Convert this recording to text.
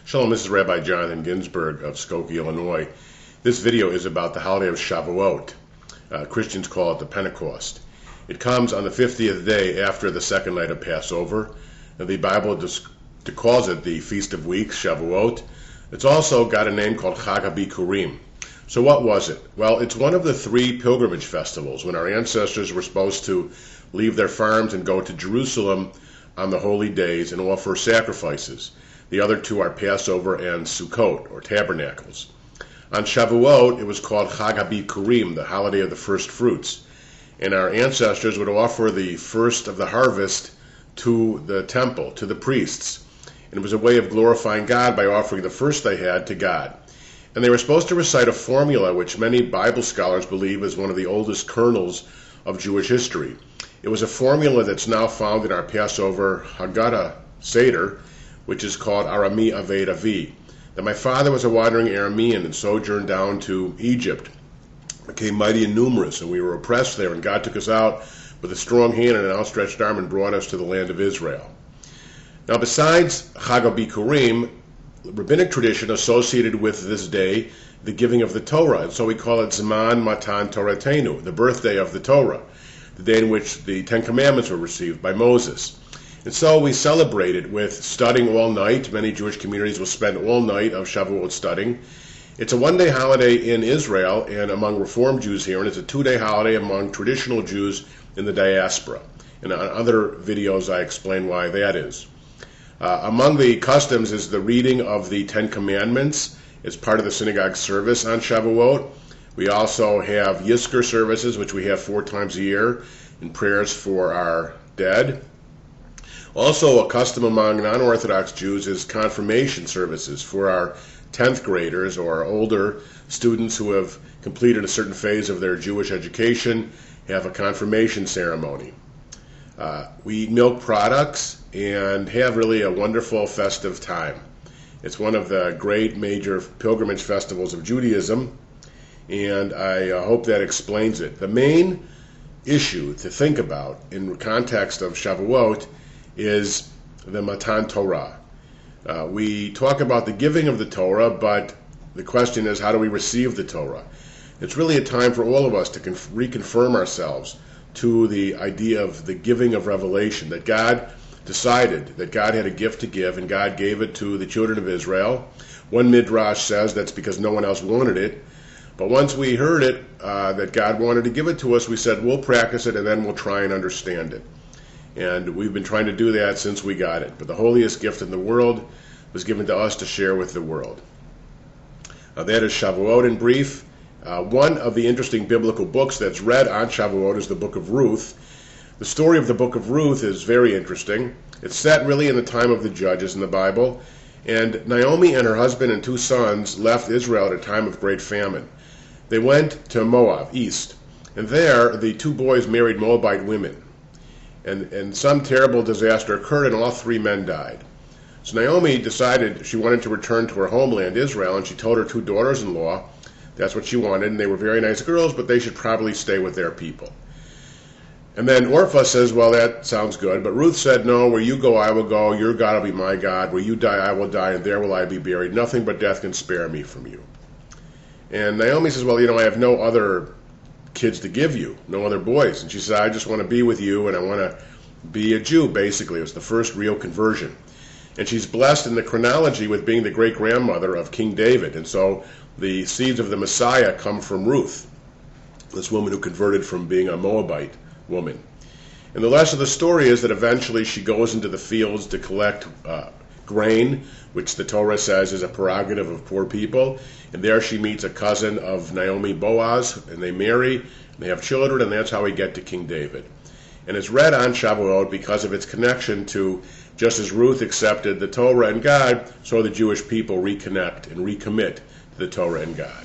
Shalom, this is Rabbi Ginsburg of Skokie, Illinois. This video is about the holiday of Shavuot. Christians call it the Pentecost. It comes on the 50th day after the second night of Passover. And the Bible calls it the Feast of Weeks, Shavuot. It's also got a name called Hag Habikorim. So what was it? Well, it's one of the three pilgrimage festivals when our ancestors were supposed to leave their farms and go to Jerusalem on the holy days and offer sacrifices. The other two are Passover and Sukkot, or Tabernacles. On Shavuot, it was called Hag Habikorim, the holiday of the first fruits. And our ancestors would offer the first of the harvest to the temple, to the priests. And it was a way of glorifying God by offering the first they had to God. And they were supposed to recite a formula which many Bible scholars believe is one of the oldest kernels of Jewish history. It was a formula that's now found in our Passover Haggadah Seder, which is called Arami Aved Avi. That my father was a wandering Aramean and sojourned down to Egypt, became mighty and numerous, and we were oppressed there, and God took us out with a strong hand and an outstretched arm and brought us to the land of Israel. Now, besides Hag Habikorim, rabbinic tradition associated with this day the giving of the Torah, and so we call it Zman Matan Toratenu, the birthday of the Torah, the day in which the Ten Commandments were received by Moses. And so we celebrate it with studying all night. Many Jewish communities will spend all night of Shavuot studying. It's a one-day holiday in Israel and among Reform Jews here, and it's a two-day holiday among traditional Jews in the diaspora. And on other videos I explain why that is. Among the customs is the reading of the Ten Commandments as part of the synagogue service on Shavuot. We also have Yizkor services, which we have 4 times a year, and prayers for our dead. Also, a custom among non-Orthodox Jews is confirmation services for our 10th graders or older students who have completed a certain phase of their Jewish education, have a confirmation ceremony. We eat milk products and have really a wonderful festive time. It's one of the great major pilgrimage festivals of Judaism, and I hope that explains it. The main issue to think about in the context of Shavuot is the Matan Torah. We talk about the giving of the Torah, but the question is, how do we receive the Torah? It's really a time for all of us to reconfirm ourselves to the idea of the giving of revelation, that God decided that God had a gift to give, and God gave it to the children of Israel. One midrash says that's because no one else wanted it. But once we heard it, that God wanted to give it to us, we said, we'll practice it and then we'll try and understand it. And we've been trying to do that since we got it. But the holiest gift in the world was given to us to share with the world. That is Shavuot in brief. One of the interesting biblical books that's read on Shavuot is the book of Ruth. The story of the book of Ruth is very interesting. It's set really in the time of the judges in the Bible. And Naomi and her husband and 2 sons left Israel at a time of great famine. They went to Moab, east. And there, the 2 boys married Moabite women. And some terrible disaster occurred, and all 3 men died. So Naomi decided she wanted to return to her homeland, Israel, and she told her 2 daughters-in-law that's what she wanted, and they were very nice girls, but they should probably stay with their people. And then Orpah says, well, that sounds good, but Ruth said, no, where you go, I will go, your God will be my God, where you die, I will die, and there will I be buried. Nothing but death can spare me from you. And Naomi says, well, I have no other kids to give you, no other boys. And she said, I just want to be with you, and I want to be a Jew, basically. It was the first real conversion. And she's blessed in the chronology with being the great-grandmother of King David. And so the seeds of the Messiah come from Ruth, this woman who converted from being a Moabite woman. And the lesson of the story is that eventually she goes into the fields to collect grain, which the Torah says is a prerogative of poor people. And there she meets a cousin of Naomi, Boaz, and they marry, and they have children, and that's how we get to King David. And it's read on Shavuot because of its connection to, just as Ruth accepted the Torah and God, so the Jewish people reconnect and recommit to the Torah and God.